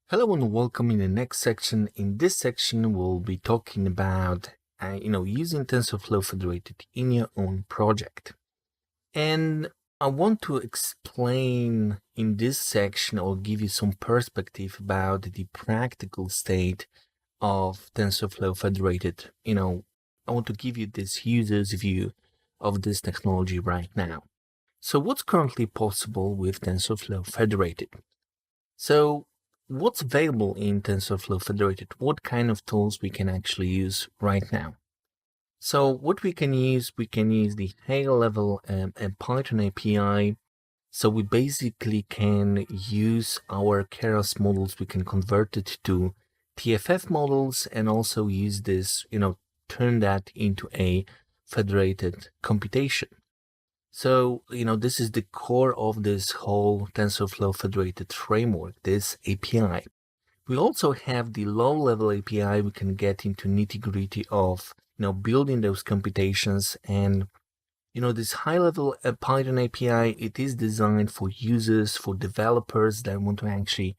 Hello and welcome in the next section. In this section, we'll be talking about, using TensorFlow Federated in your own project. And I want to explain in this section or give you some perspective about the practical state of TensorFlow Federated. I want to give you this user's view of this technology right now. So what's currently possible with TensorFlow Federated? So what's available in TensorFlow Federated? What kind of tools we can actually use right now? So what we can use the high-level Python API. So we basically can use our Keras models. We can convert it to TFF models and also use this, turn that into a federated computation. So, this is the core of this whole TensorFlow Federated framework, this API. We also have the low-level API. We can get into nitty-gritty of, building those computations. And, this high-level Python API, it is designed for users, for developers that want to actually,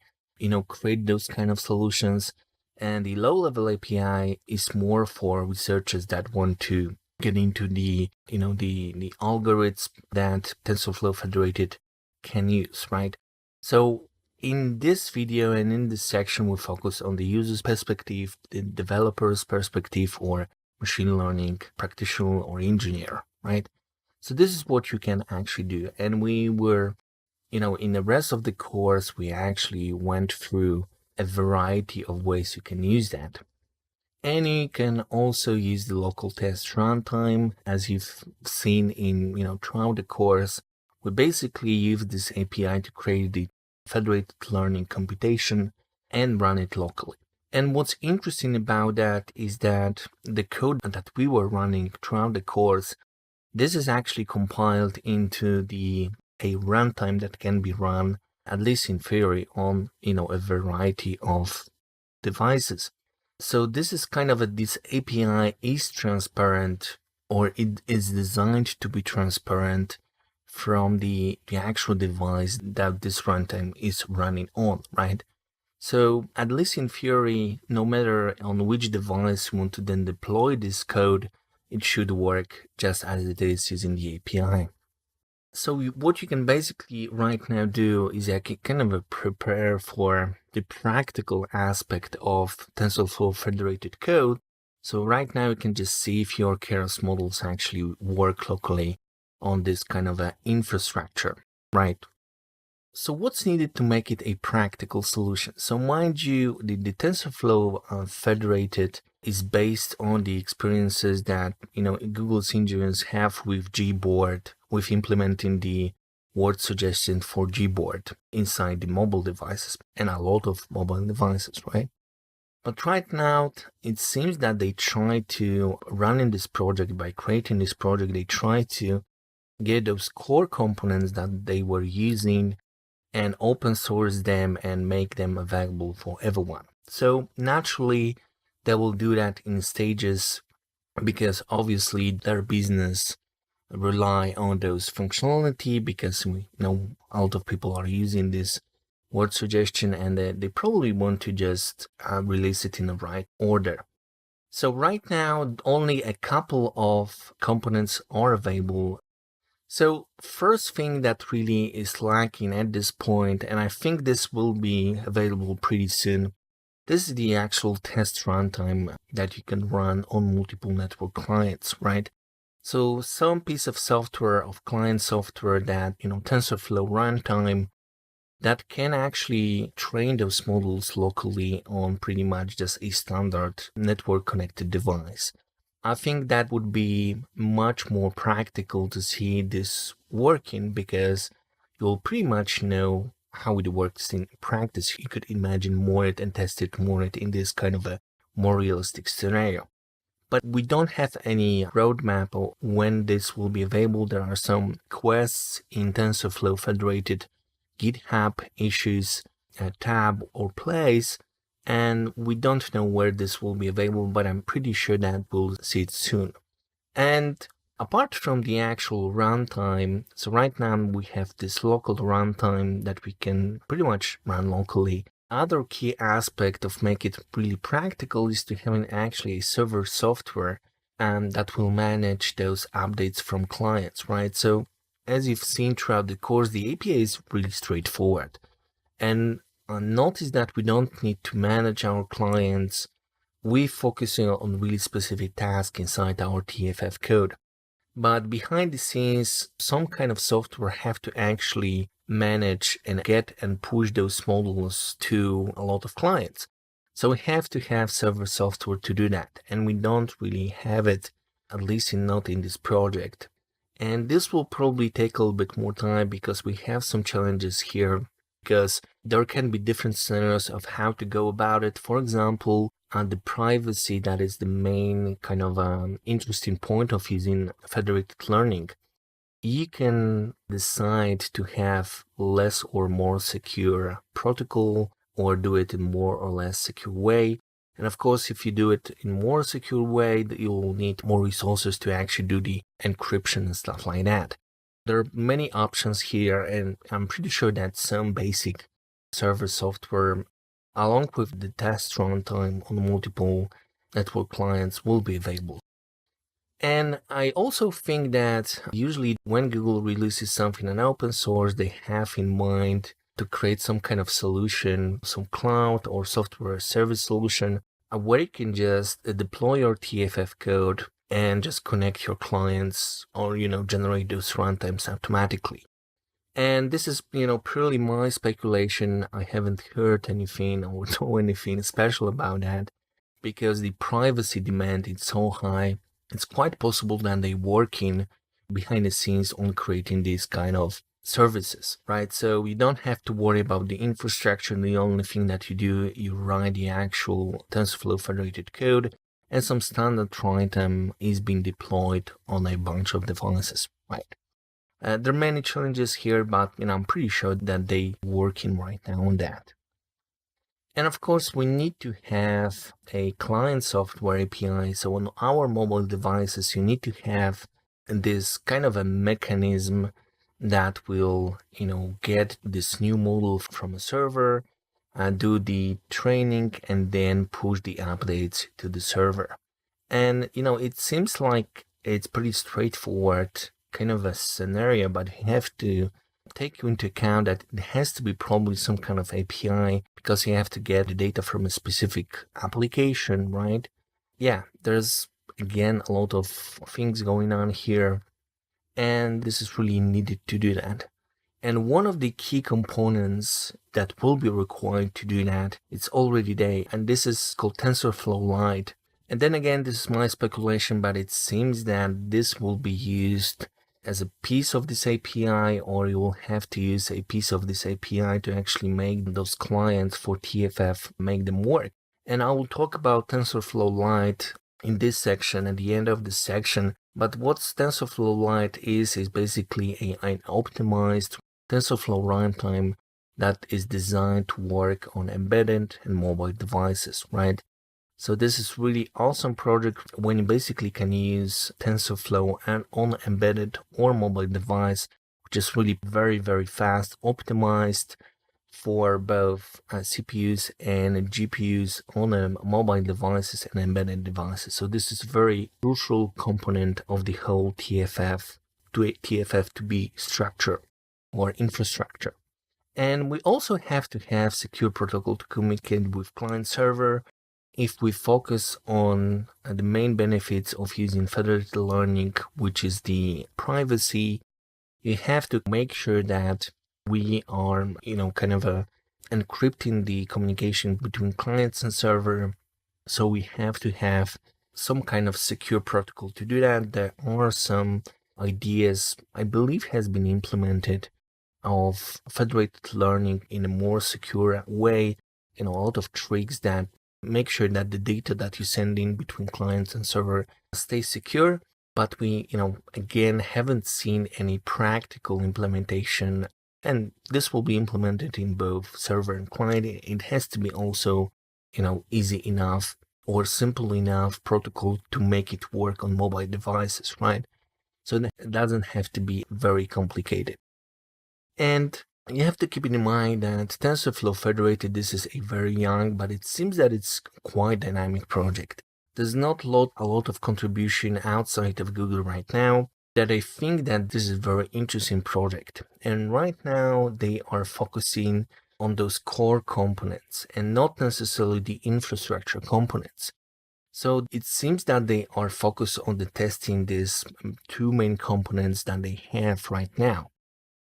create those kind of solutions. And the low-level API is more for researchers that want to get into the algorithms that TensorFlow Federated can use, right? So in this video and in this section, we'll focus on the user's perspective, the developer's perspective, or machine learning practitioner or engineer, right? So this is what you can actually do. And we were, in the rest of the course, we actually went through a variety of ways you can use that. And you can also use the local test runtime, as you've seen in, throughout the course. We basically use this API to create the federated learning computation and run it locally. And what's interesting about that is that the code that we were running throughout the course, this is actually compiled into a runtime that can be run, at least in theory, on, a variety of devices. So this is kind of this API is transparent, or it is designed to be transparent from the actual device that this runtime is running on, right? So at least in theory, no matter on which device you want to then deploy this code, it should work just as it is using the API. So what you can basically right now do is kind of prepare for the practical aspect of TensorFlow federated code. So right now you can just see if your Keras models actually work locally on this kind of infrastructure, right? So what's needed to make it a practical solution? So mind you, the TensorFlow federated is based on the experiences that, Google's engineers have with Gboard, with implementing the word suggestion for Gboard inside the mobile devices and a lot of mobile devices, right? But right now, it seems that they try to run in this project, by creating this project, they try to get those core components that they were using and open source them and make them available for everyone. So naturally, they will do that in stages because obviously their business rely on those functionality, because we know a lot of people are using this word suggestion and they probably want to just release it in the right order. So right now, only a couple of components are available. So first thing that really is lacking at this point, and I think this will be available pretty soon, this is the actual test runtime that you can run on multiple network clients, right? So some piece of software, of client software that, TensorFlow runtime, that can actually train those models locally on pretty much just a standard network connected device. I think that would be much more practical to see this working, because you'll pretty much know how it works in practice. You could imagine more it and test it more in this kind of a more realistic scenario. But we don't have any roadmap of when this will be available. There are some quests in TensorFlow Federated GitHub issues, tab or place, and we don't know where this will be available, but I'm pretty sure that we'll see it soon. And apart from the actual runtime, so right now we have this local runtime that we can pretty much run locally Other key aspect of make it really practical is to having actually a server software that will manage those updates from clients, right? So as you've seen throughout the course, the API is really straightforward. And notice that we don't need to manage our clients. We focusing on really specific tasks inside our TFF code. But behind the scenes, some kind of software have to actually manage and get and push those models to a lot of clients. So we have to have server software to do that. And we don't really have it, at least not in this project. And this will probably take a little bit more time because we have some challenges here, because there can be different scenarios of how to go about it. For example, the privacy, that is the main kind of interesting point of using federated learning. You can decide to have less or more secure protocol or do it in more or less secure way. And of course, if you do it in more secure way, you'll need more resources to actually do the encryption and stuff like that. There are many options here, and I'm pretty sure that some basic server software, along with the test runtime on multiple network clients, will be available. And I also think that usually when Google releases something in open source, they have in mind to create some kind of solution, some cloud or software service solution, where you can just deploy your TFF code and just connect your clients or, generate those runtimes automatically. And this is, purely my speculation. I haven't heard anything or know anything special about that, because the privacy demand is so high. It's quite possible that they're working behind the scenes on creating these kind of services, right? So you don't have to worry about the infrastructure. The only thing that you do, you write the actual TensorFlow Federated code, and some standard runtime is being deployed on a bunch of devices, right? There are many challenges here, but I'm pretty sure that they're working right now on that. And of course, we need to have a client software API. So on our mobile devices, you need to have this kind of a mechanism that will, get this new model from a server, do the training, and then push the updates to the server. And, it seems like it's pretty straightforward kind of a scenario, but you have to take into account that it has to be probably some kind of API, because you have to get the data from a specific application, right? Yeah, there's again a lot of things going on here, and this is really needed to do that. And one of the key components that will be required to do that, it's already there, and this is called Tensorflow Light. And then again, this is my speculation, but it seems that this will be used as a piece of this API, or you will have to use a piece of this API to actually make those clients for TFF, make them work. And I will talk about TensorFlow Light in this section, at the end of this section. But what TensorFlow Light is basically an optimized TensorFlow runtime that is designed to work on embedded and mobile devices, right? So this is really awesome project when you basically can use TensorFlow and on embedded or mobile device, which is really very, very fast, optimized for both CPUs and GPUs on mobile devices and embedded devices. So this is a very crucial component of the whole TFF to be structure or infrastructure. And we also have to have secure protocol to communicate with client server. If we focus on the main benefits of using federated learning, which is the privacy, you have to make sure that we are, kind of encrypting the communication between clients and server. So we have to have some kind of secure protocol to do that. There are some ideas, I believe, has been implemented of federated learning in a more secure way, a lot of tricks that make sure that the data that you send in between clients and server stays secure. But we, again, haven't seen any practical implementation, and this will be implemented in both server and client. It has to be also, easy enough or simple enough protocol to make it work on mobile devices, right? So it doesn't have to be very complicated. And You have to keep in mind that TensorFlow Federated, this is a very young, but it seems that it's quite dynamic project. There's not a lot of contribution outside of Google right now, that I think that this is a very interesting project. And right now they are focusing on those core components and not necessarily the infrastructure components. So it seems that they are focused on the testing these two main components that they have right now,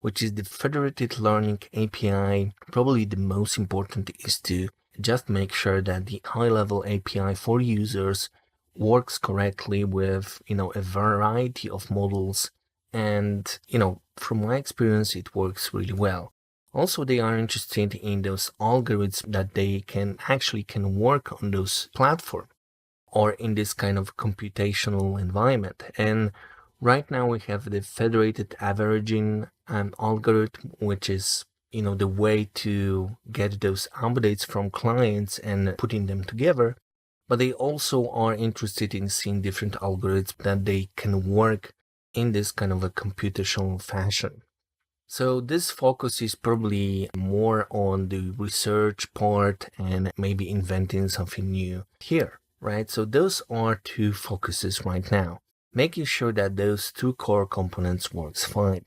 which is the federated learning API. Probably the most important is to just make sure that the high-level API for users works correctly with, a variety of models. And, from my experience, it works really well. Also, they are interested in those algorithms that they can work on those platforms or in this kind of computational environment. And right now we have the federated averaging algorithm, which is the way to get those updates from clients and putting them together. But they also are interested in seeing different algorithms that they can work in this kind of a computational fashion. So this focus is probably more on the research part and maybe inventing something new here, right? So those are two focuses right now, making sure that those two core components works fine.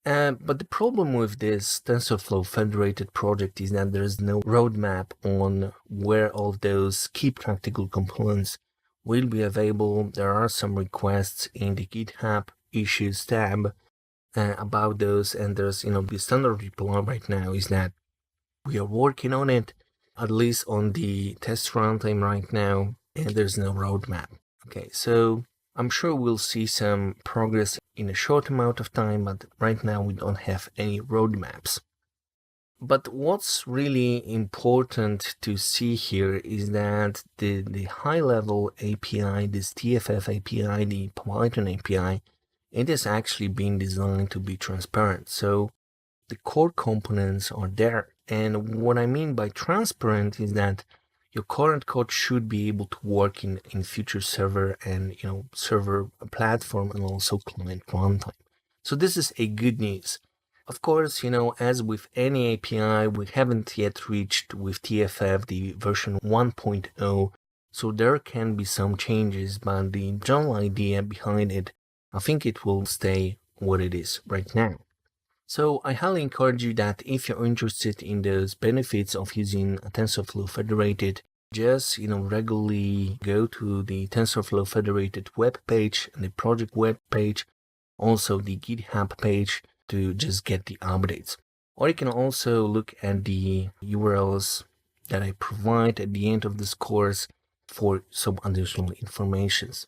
But the problem with this TensorFlow Federated project is that there is no roadmap on where all those key practical components will be available. There are some requests in the GitHub issues tab about those, and there's the standard reply right now is that we are working on it, at least on the test runtime right now, and there's no roadmap. Okay, so I'm sure we'll see some progress in a short amount of time, but right now we don't have any roadmaps. But what's really important to see here is that the high-level API, this TFF API, the Python API, it is actually being designed to be transparent. So the core components are there. And what I mean by transparent is that your current code should be able to work in future server and server platform and also client runtime. So this is a good news. Of course, as with any API, we haven't yet reached with TFF the version 1.0, so there can be some changes, but the general idea behind it, I think it will stay what it is right now. So I highly encourage you that if you're interested in those benefits of using TensorFlow Federated, just regularly go to the TensorFlow Federated web page and the project web page, also the GitHub page, to just get the updates. Or you can also look at the URLs that I provide at the end of this course for some additional informations.